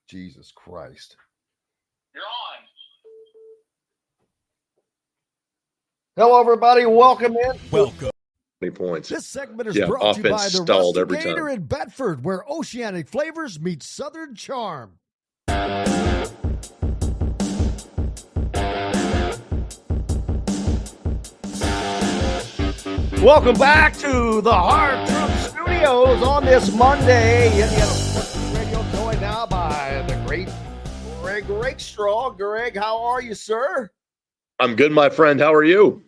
Jesus Christ. You're on. Hello, everybody. Welcome in. Welcome. Points. This segment is brought to you by the stalled Rusty every Gator time. in Bedford, where oceanic flavors meet southern charm. Welcome back to the Hard Truth Studios on this Monday. Indiana Sports Radio, joined now by the great Greg Rakestraw. Greg, how are you, sir? I'm good, my friend. How are you?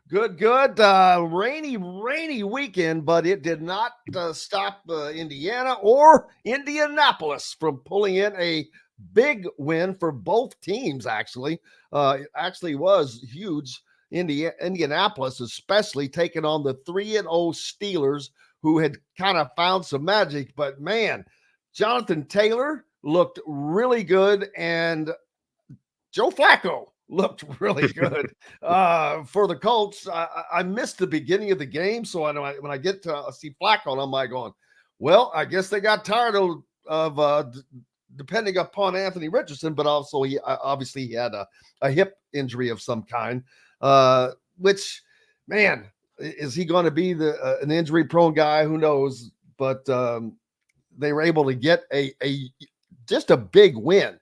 Good. Rainy weekend, but it did not stop Indiana or Indianapolis from pulling in a big win for both teams, actually. It actually was huge. Indianapolis, especially taking on the 3-0 Steelers, who had kind of found some magic. But, man, Jonathan Taylor looked really good, and Joe Flacco looked really good for the Colts. I missed the beginning of the game, so I know when I get to see Flacco, I'm like going, well, I guess they got tired of depending upon Anthony Richardson, but also he obviously he had a hip injury of some kind, which, man, is he going to be an injury-prone guy? Who knows? But they were able to get just a big win.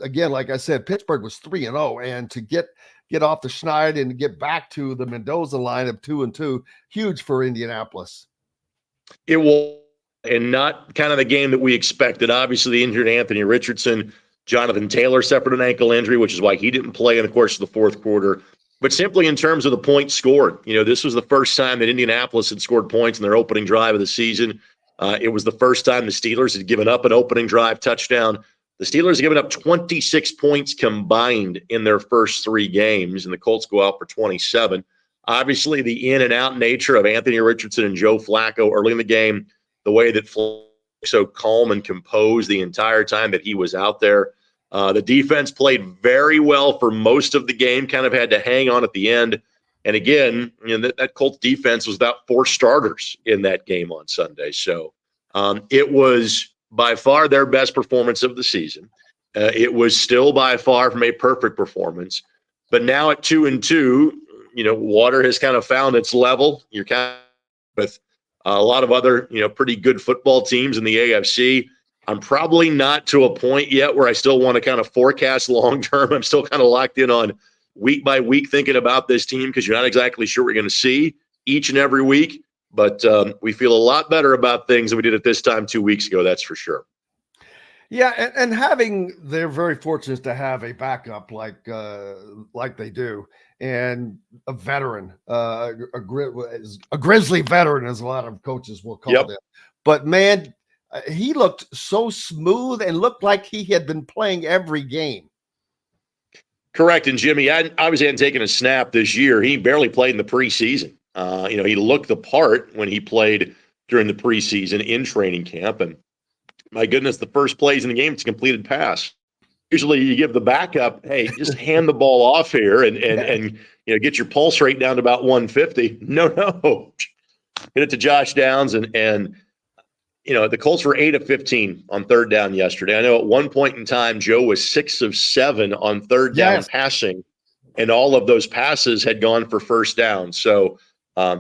Again, like I said, Pittsburgh was 3-0, and to get off the schneid and get back to the Mendoza line of 2-2, huge for Indianapolis. It was, and not kind of the game that we expected. Obviously, the injured Anthony Richardson, Jonathan Taylor suffered an ankle injury, which is why he didn't play in the course of the fourth quarter. But simply in terms of the points scored, this was the first time that Indianapolis had scored points in their opening drive of the season. It was the first time the Steelers had given up an opening drive touchdown. The Steelers have given up 26 points combined in their first three games, and the Colts go out for 27. Obviously, the in and out nature of Anthony Richardson and Joe Flacco early in the game, the way that Flacco was so calm and composed the entire time that he was out there. The defense played very well for most of the game, kind of had to hang on at the end. And again, that Colts defense was without four starters in that game on Sunday. So it was by far their best performance of the season. It was still by far from a perfect performance. But now at 2-2, water has kind of found its level. You're kind of with a lot of other, pretty good football teams in the AFC. I'm probably not to a point yet where I still want to kind of forecast long term. I'm still kind of locked in on week by week thinking about this team because you're not exactly sure what we're going to see each and every week. But we feel a lot better about things than we did at this time 2 weeks ago. That's for sure. Yeah, and they're very fortunate to have a backup like they do, and a veteran, a grizzly veteran, as a lot of coaches will call them. But man, he looked so smooth and looked like he had been playing every game. Correct. And Jimmy, obviously hadn't taken a snap this year. He barely played in the preseason. He looked the part when he played during the preseason in training camp. And my goodness, the first plays in the game, it's a completed pass. Usually you give the backup, hey, just hand the ball off here and get your pulse rate down to about 150. No. Hit it to Josh Downs and the Colts were 8 of 15 on third down yesterday. I know at one point in time, Joe was 6 of 7 on third down passing, and all of those passes had gone for first down. So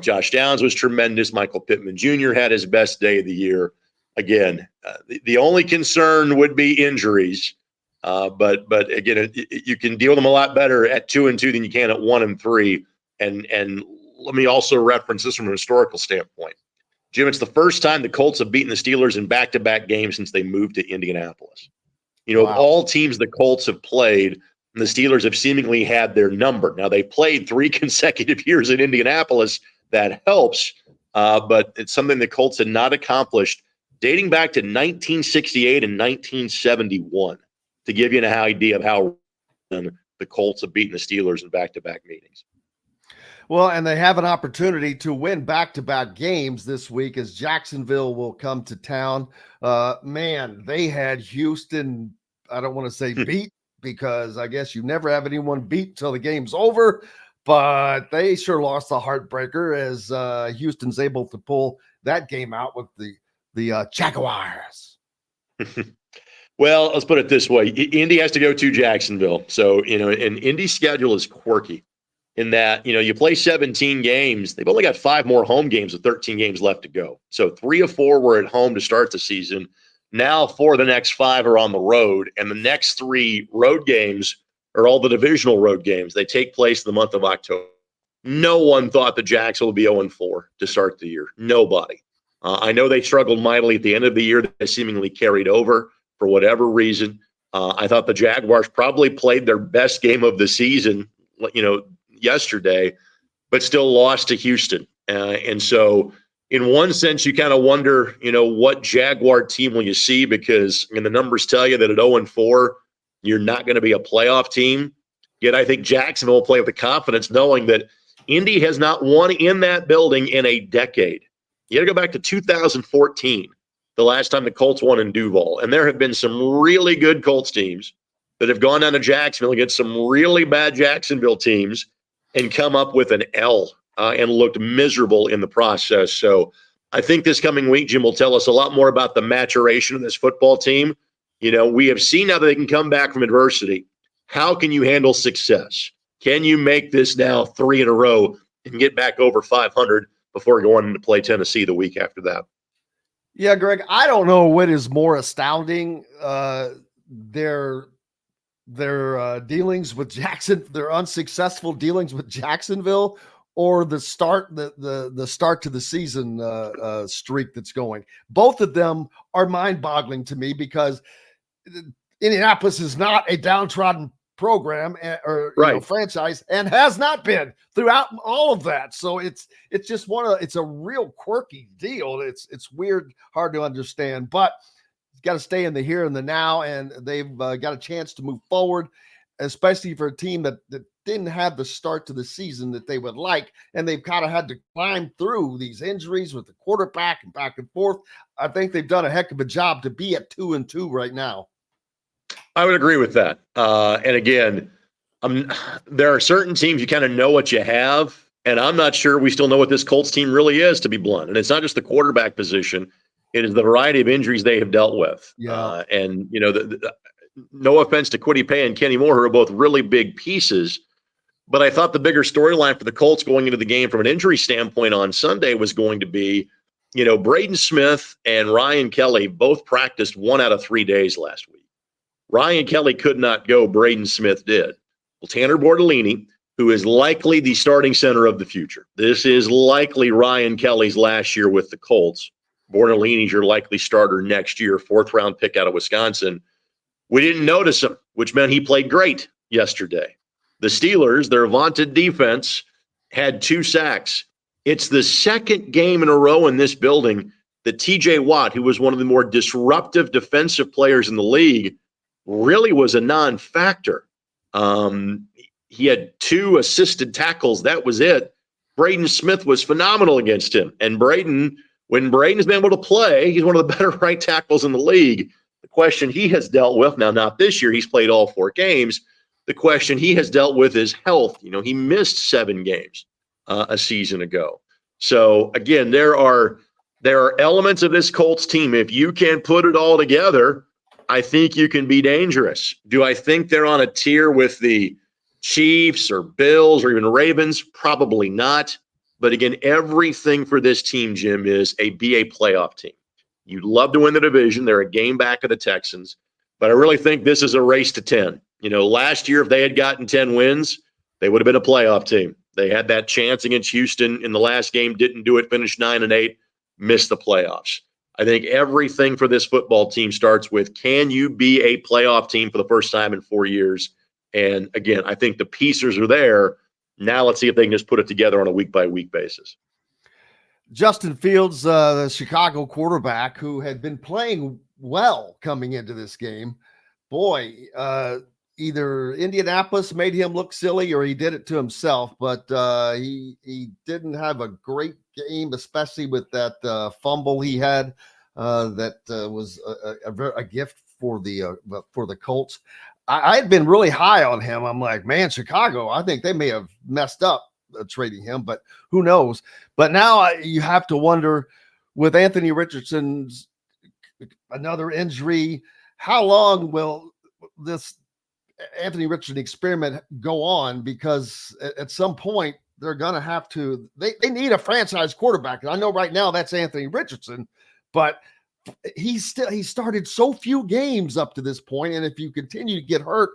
Josh Downs was tremendous. Michael Pittman Jr. had his best day of the year. Again, the only concern would be injuries. But again, you can deal with them a lot better at 2-2 than you can at 1-3. And let me also reference this from a historical standpoint. Jim, it's the first time the Colts have beaten the Steelers in back-to-back games since they moved to Indianapolis. Of all teams the Colts have played, the Steelers have seemingly had their number. Now, they played 3 consecutive years in Indianapolis. That helps, but it's something the Colts had not accomplished dating back to 1968 and 1971, to give you an idea of how the Colts have beaten the Steelers in back-to-back meetings. Well, and they have an opportunity to win back-to-back games this week as Jacksonville will come to town. Man, they had Houston, I don't want to say beat, because I guess you never have anyone beat till the game's over, but they sure lost a heartbreaker as Houston's able to pull that game out with the Jaguars. Well, let's put it this way. Indy has to go to Jacksonville. So, and Indy's schedule is quirky in that, you play 17 games. They've only got 5 more home games with 13 games left to go. So 3 of 4 were at home to start the season. Now 4 of the next 5 are on the road. And the next 3 road games are all the divisional road games. They take place in the month of October. No one thought the Jacks will be 0-4 to start the year. Nobody. I know they struggled mightily at the end of the year. They seemingly carried over for whatever reason. I thought the Jaguars probably played their best game of the season, yesterday, but still lost to Houston. And so in one sense, you kind of wonder, what Jaguar team will you see? Because the numbers tell you that at 0-4, you're not going to be a playoff team. Yet I think Jacksonville will play with the confidence knowing that Indy has not won in that building in a decade. You got to go back to 2014, the last time the Colts won in Duval. And there have been some really good Colts teams that have gone down to Jacksonville against some really bad Jacksonville teams and come up with an L and looked miserable in the process. So I think this coming week, Jim will tell us a lot more about the maturation of this football team. We have seen how they can come back from adversity. How can you handle success? Can you make this now 3 in a row and get back over 500 before going to play Tennessee the week after that? Yeah, Greg, I don't know what is more astounding, their dealings with Jackson, their unsuccessful dealings with Jacksonville, or the start to the season streak that's going. Both of them are mind-boggling to me because Indianapolis is not a downtrodden program or Right. franchise, and has not been throughout all of that. So it's just it's a real quirky deal. It's weird, hard to understand, but you got to stay in the here and the now, and they've got a chance to move forward, especially for a team that didn't have the start to the season that they would like, and they've kind of had to climb through these injuries with the quarterback and back and forth. I think they've done a heck of a job to be at 2-2 right now. I would agree with that. And again, there are certain teams you kind of know what you have, and I'm not sure we still know what this Colts team really is, to be blunt. And it's not just the quarterback position; it is the variety of injuries they have dealt with. Yeah. And no offense to Kwity Paye and Kenny Moore, who are both really big pieces, but I thought the bigger storyline for the Colts going into the game from an injury standpoint on Sunday was going to be, Braden Smith and Ryan Kelly both practiced 1 out of 3 days last week. Ryan Kelly could not go. Braden Smith did. Well, Tanner Bortolini, who is likely the starting center of the future. This is likely Ryan Kelly's last year with the Colts. Bortolini's your likely starter next year, 4th-round pick out of Wisconsin. We didn't notice him, which meant he played great yesterday. The Steelers, their vaunted defense, had 2 sacks. It's the second game in a row in this building that T.J. Watt, who was one of the more disruptive defensive players in the league, really was a non-factor. He had 2 assisted tackles. That was it. Braden Smith was phenomenal against him. And when Braden's been able to play, he's one of the better right tackles in the league. The question he has dealt with, now not this year, he's played all 4 games. The question he has dealt with is health. He missed 7 games a season ago. So again, there are elements of this Colts team. If you can put it all together, I think you can be dangerous. Do I think they're on a tier with the Chiefs or Bills or even Ravens? Probably not. But again, everything for this team, Jim, is be a playoff team. You'd love to win the division. They're a game back of the Texans. But I really think this is a race to 10. Last year, if they had gotten 10 wins, they would have been a playoff team. They had that chance against Houston in the last game, didn't do it, finished 9-8, missed the playoffs. I think everything for this football team starts with, can you be a playoff team for the first time in 4 years? And again, I think the pieces are there. Now let's see if they can just put it together on a week-by-week basis. Justin Fields, the Chicago quarterback, who had been playing well coming into this game, boy, either Indianapolis made him look silly or he did it to himself, but he didn't have a great game, especially with that fumble he had that was a gift for the Colts. I had been really high on him. I'm like, man, Chicago, I think they may have messed up trading him, but who knows? But now you have to wonder, with Anthony Richardson's another injury, how long will this Anthony Richardson experiment go on? Because at some point they're going to have to, they need a franchise quarterback. And I know right now that's Anthony Richardson, but he started so few games up to this point. And if you continue to get hurt,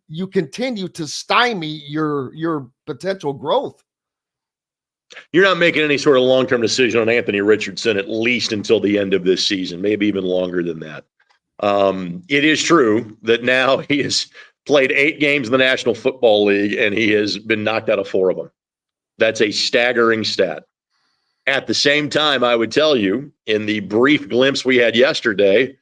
you continue to stymie your potential growth. You're not making any sort of long-term decision on Anthony Richardson, at least until the end of this season, maybe even longer than that. It is true that now he has played 8 games in the National Football League, and he has been knocked out of 4 of them. That's a staggering stat. At the same time, I would tell you, in the brief glimpse we had yesterday,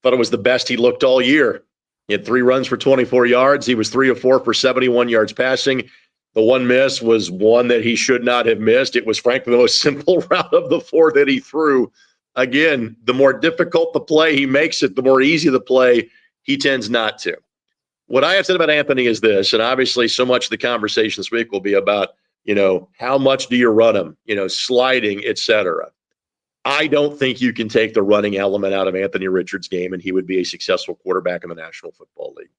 thought it was the best he looked all year. He had 3 runs for 24 yards. He was 3 of 4 for 71 yards passing. The one miss was one that he should not have missed. It was, frankly, the most simple route of the 4 that he threw. Again, the more difficult the play he makes it, the more easy the play he tends not to. What I have said about Anthony is this, and obviously so much of the conversation this week will be about, how much do you run him, sliding, et cetera. I don't think you can take the running element out of Anthony Richards' game and he would be a successful quarterback in the National Football League.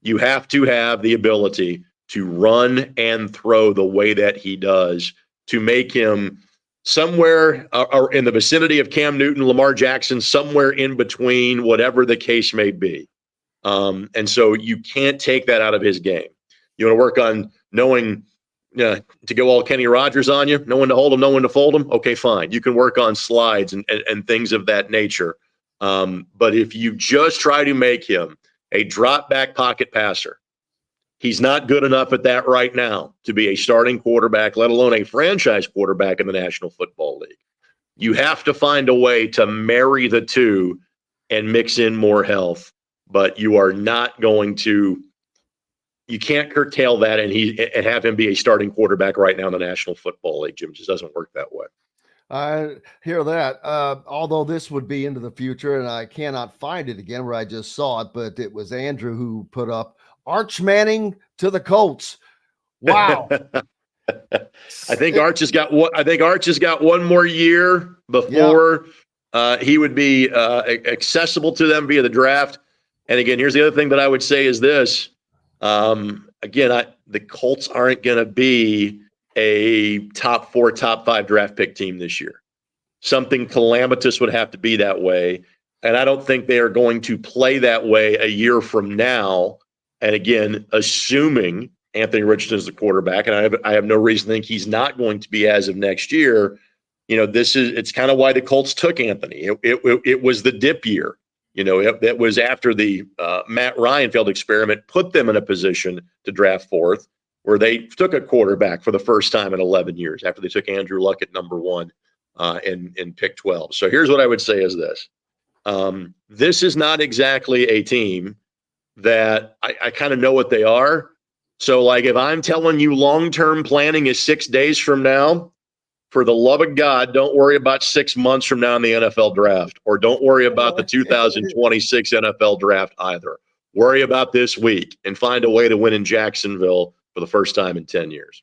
You have to have the ability to run and throw the way that he does to make him somewhere or in the vicinity of Cam Newton, Lamar Jackson, somewhere in between, whatever the case may be. And so you can't take that out of his game. You want to work on knowing to go all Kenny Rogers on you, no one to hold him, no one to fold him. Okay, fine. You can work on slides and things of that nature. But if you just try to make him a drop back pocket passer, he's not good enough at that right now to be a starting quarterback, let alone a franchise quarterback in the National Football League. You have to find a way to marry the two and mix in more health, but you are not going to, you can't curtail that and have him be a starting quarterback right now in the National Football League, Jim. It just doesn't work that way. I hear that. Although this would be into the future, and I cannot find it again where I just saw it, but it was Andrew who put up Arch Manning to the Colts. Wow. I think Arch has got one more year before he would be accessible to them via the draft. And again, here's the other thing that I would say is this. The Colts aren't going to be a top 4, top 5 draft pick team this year. Something calamitous would have to be that way. And I don't think they are going to play that way a year from now. And again, assuming Anthony Richardson is the quarterback, and I have no reason to think he's not going to be as of next year. It's kind of why the Colts took Anthony. It was the dip year. It was after the Matt Ryan failed experiment put them in a position to draft 4th, where they took a quarterback for the first time in 11 years after they took Andrew Luck at number 1 in pick 12. So here's what I would say is this. This is not exactly a team that I kind of know what they are. So like if I'm telling you long-term planning is 6 days from now, for the love of God, don't worry about 6 months from now in the NFL draft, or don't worry about the 2026 NFL draft either. Worry about this week and find a way to win in Jacksonville for the first time in 10 years.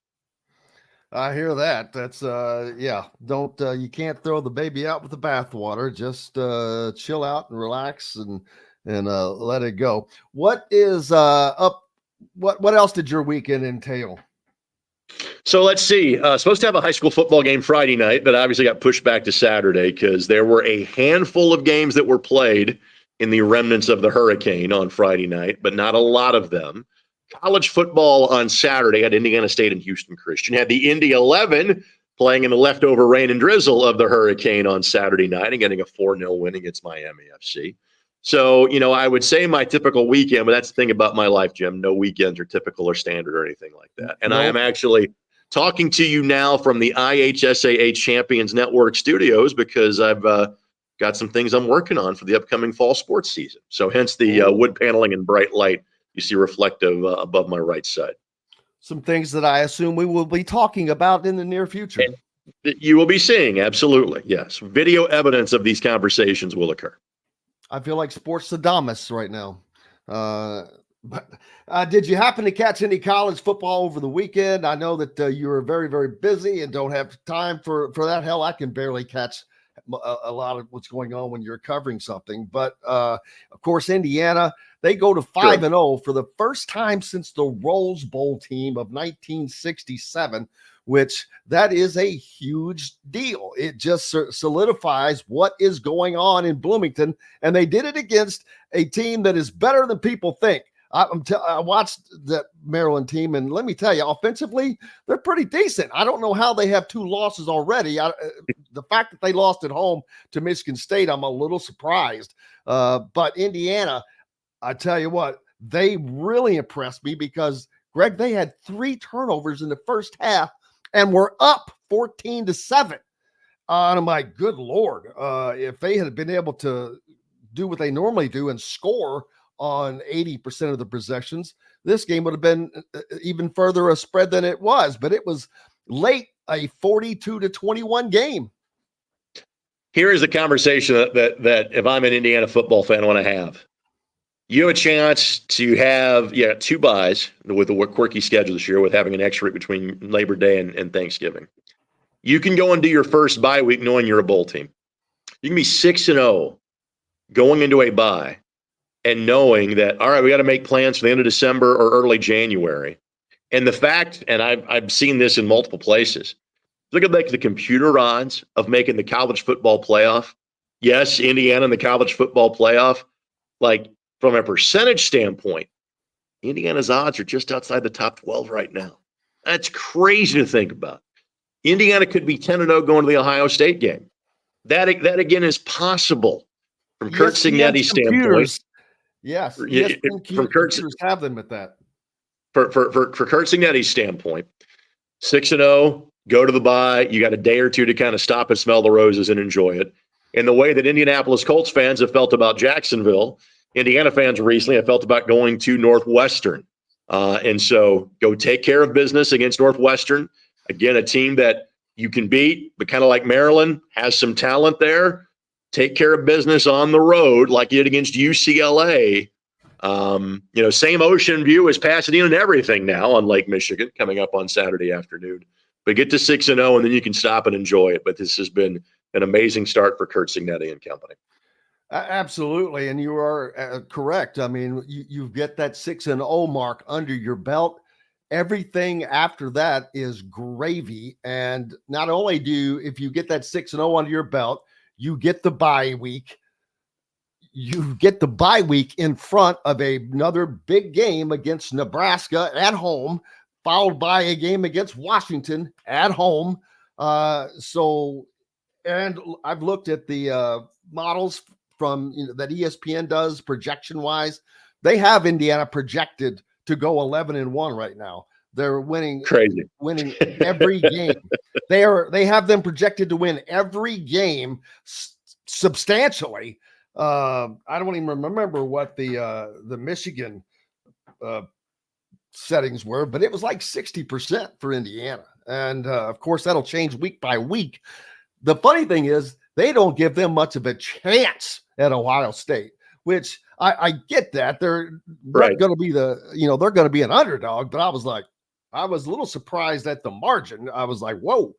I hear that. That's don't you can't throw the baby out with the bathwater. Just chill out and relax and let it go. What is up? What else did your weekend entail? So let's see. Supposed to have a high school football game Friday night, but obviously got pushed back to Saturday because there were a handful of games that were played in the remnants of the hurricane on Friday night, but not a lot of them. College football on Saturday had Indiana State and Houston Christian. Had the Indy 11 playing in the leftover rain and drizzle of the hurricane on Saturday night and getting a 4-0 win against Miami FC. So, I would say my typical weekend, but that's the thing about my life, Jim. No weekends are typical or standard or anything like that. And I am actually talking to you now from the IHSAA Champions Network studios because I've got some things I'm working on for the upcoming fall sports season. So hence the wood paneling and bright light you see reflective above my right side. Some things that I assume we will be talking about in the near future. You will be seeing, absolutely, yes. Video evidence of these conversations will occur. I feel like Sports Sadamas right now. But did you happen to catch any college football over the weekend? I know that you were very, very busy and don't have time for that. Hell, I can barely catch a lot of what's going on when you're covering something. But of course, Indiana, they go to 5-0 for the first time since the Rose Bowl team of 1967, which that is a huge deal. It just solidifies what is going on in Bloomington, and they did it against a team that is better than people think. I watched that Maryland team, and let me tell you, offensively, they're pretty decent. I don't know how they have 2 losses already. The fact that they lost at home to Michigan State, I'm a little surprised. But Indiana, I tell you what, they really impressed me because, Greg, they had 3 turnovers in the first half and were up 14-7. And I'm like, good Lord, if they had been able to do what they normally do and score on 80% of the possessions, this game would have been even further a spread than it was. But it was late, a 42-21 game. Here is the conversation that if I'm an Indiana football fan, I want to have. You have a chance to have 2 byes with a quirky schedule this year, with having an extra week between Labor Day and Thanksgiving. You can go into your first bye week knowing you're a bowl team. You can be 6-0 going into a bye and knowing that, all right, we got to make plans for the end of December or early January. And the fact, and I've seen this in multiple places, look at like the computer odds of making the college football playoff. Yes, Indiana in the college football playoff, like from a percentage standpoint, Indiana's odds are just outside the top 12 right now. That's crazy to think about. Indiana could be 10-0 going to the Ohio State game. That again is possible from Kurt Cignetti's standpoint. Yes, from Kurt have them at that. For Kurt Cignetti's standpoint, 6-0, go to the bye. You got a day or two to kind of stop and smell the roses and enjoy it. In the way that Indianapolis Colts fans have felt about Jacksonville, Indiana fans recently have felt about going to Northwestern. And so go take care of business against Northwestern. Again, a team that you can beat, but kind of like Maryland, has some talent there. Take care of business on the road like you did against UCLA. Same ocean view as Pasadena and everything now on Lake Michigan coming up on Saturday afternoon. But get to 6-0, and then you can stop and enjoy it. But this has been an amazing start for Kurt Cignetti and company. Absolutely, and you are correct. I mean, you get that 6-0 mark under your belt. Everything after that is gravy. And not only if you get that 6-0 under your belt, you get the bye week. You get the bye week in front of another big game against Nebraska at home, followed by a game against Washington at home. And I've looked at the models from that ESPN does projection-wise. They have Indiana projected to go 11-1 right now. They're winning every game. They have them projected to win every game substantially. I don't even remember what the Michigan settings were, but it was like 60% for Indiana. And of course, that'll change week by week. The funny thing is, they don't give them much of a chance at Ohio State, which I get that. They're going to be they're going to be an underdog, but I was a little surprised at the margin. I was like, whoa,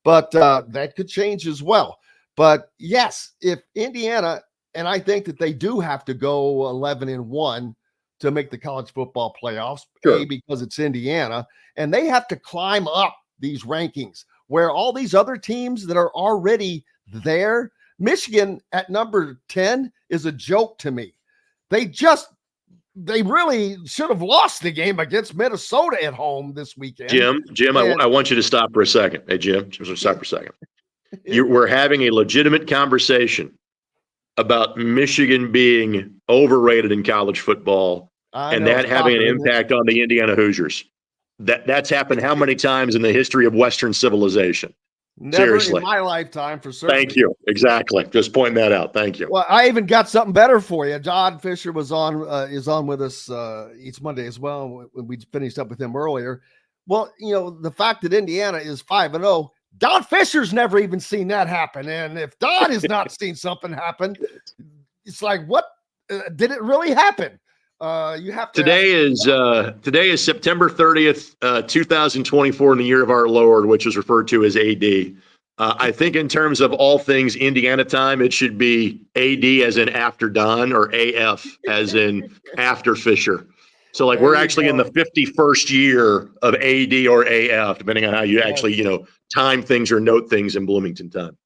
but that could change as well. But yes, if Indiana, and I think that they do have to go 11-1 to make the college football playoffs, sure, because it's Indiana, and they have to climb up these rankings where all these other teams that are already there, Michigan at number 10 is a joke to me. They really should have lost the game against Minnesota at home this weekend. Jim, I want you to stop for a second. Hey, Jim, stop for a second. We're having a legitimate conversation about Michigan being overrated in college football and that having an impact on the Indiana Hoosiers. That's happened how many times in the history of Western civilization? Never Seriously. In my lifetime, for certain. Thank you. Exactly. Just pointing that out. Thank you. Well, I even got something better for you. John Fisher is on with us each Monday as well. We finished up with him earlier. Well, the fact that Indiana is 5-0, Don Fisher's never even seen that happen. And if Don has not seen something happen, it's like, what did it really happen? You have to. Today is September 30th, 2024, in the year of our Lord, which is referred to as AD. I think in terms of all things Indiana time, it should be AD as in after Don or AF as in after Fisher. So like There we're you actually in the go. 51st year of AD or AF, depending on how you actually, time things or note things in Bloomington time.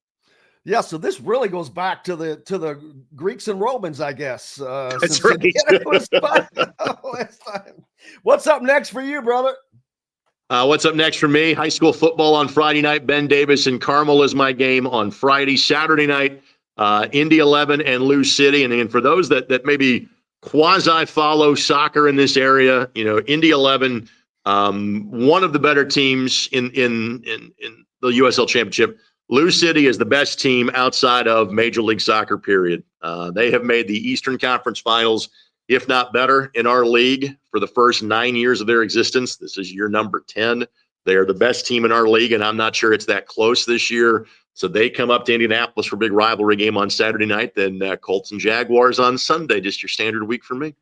Yeah, so this really goes back to the Greeks and Romans, I guess. That's Since right. Indiana was fun last time. What's up next for you, brother? What's up next for me? High school football on Friday night. Ben Davis and Carmel is my game on Friday. Saturday night, Indy 11 and Lou City. And for those that maybe quasi follow soccer in this area, Indy 11, one of the better teams in the USL Championship. Lou City is the best team outside of Major League Soccer, period. They have made the Eastern Conference Finals, if not better, in our league for the first 9 years of their existence. This is year number 10. They are the best team in our league, and I'm not sure it's that close this year. So they come up to Indianapolis for a big rivalry game on Saturday night, then Colts and Jaguars on Sunday, just your standard week for me.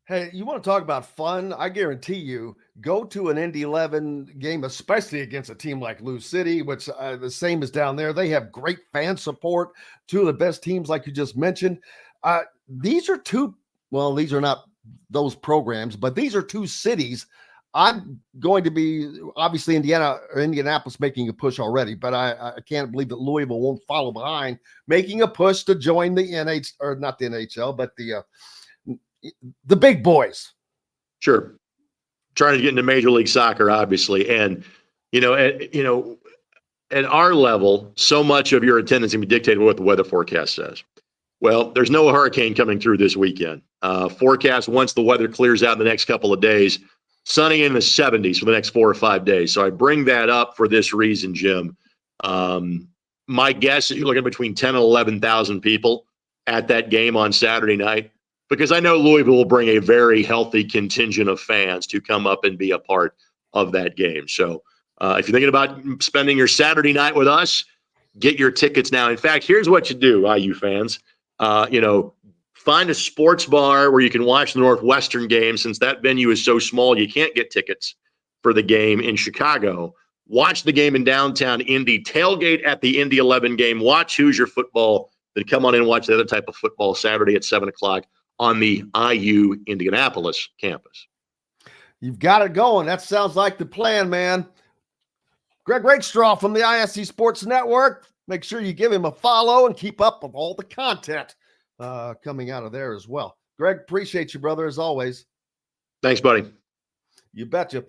Hey, you want to talk about fun? I guarantee you, go to an Indy 11 game, especially against a team like Lou City, which the same as down there. They have great fan support, two of the best teams, like you just mentioned. These are these are not those programs, but these are two cities. I'm going to be obviously Indianapolis making a push already, but I can't believe that Louisville won't follow behind, making a push to join the not the NHL, but the big boys. Sure. Trying to get into Major League Soccer, obviously. And, at our level, so much of your attendance can be dictated by what the weather forecast says. Well, there's no hurricane coming through this weekend. Forecast, once the weather clears out in the next couple of days, sunny in the 70s for the next 4 or 5 days. So I bring that up for this reason, Jim. My guess is you're looking between 10 and 11,000 people at that game on Saturday night, because I know Louisville will bring a very healthy contingent of fans to come up and be a part of that game. So if you're thinking about spending your Saturday night with us, get your tickets now. In fact, here's what you do, IU fans. Find a sports bar where you can watch the Northwestern game, since that venue is so small you can't get tickets for the game in Chicago. Watch the game in downtown Indy, tailgate at the Indy 11 game, watch Hoosier football, then come on in and watch the other type of football Saturday at 7 o'clock on the IU Indianapolis campus. You've got it going. That sounds like the plan, man. Greg Rakestraw from the ISC Sports Network. Make sure you give him a follow and keep up with all the content coming out of there as well. Greg, appreciate you, brother, as always. Thanks, buddy. You betcha.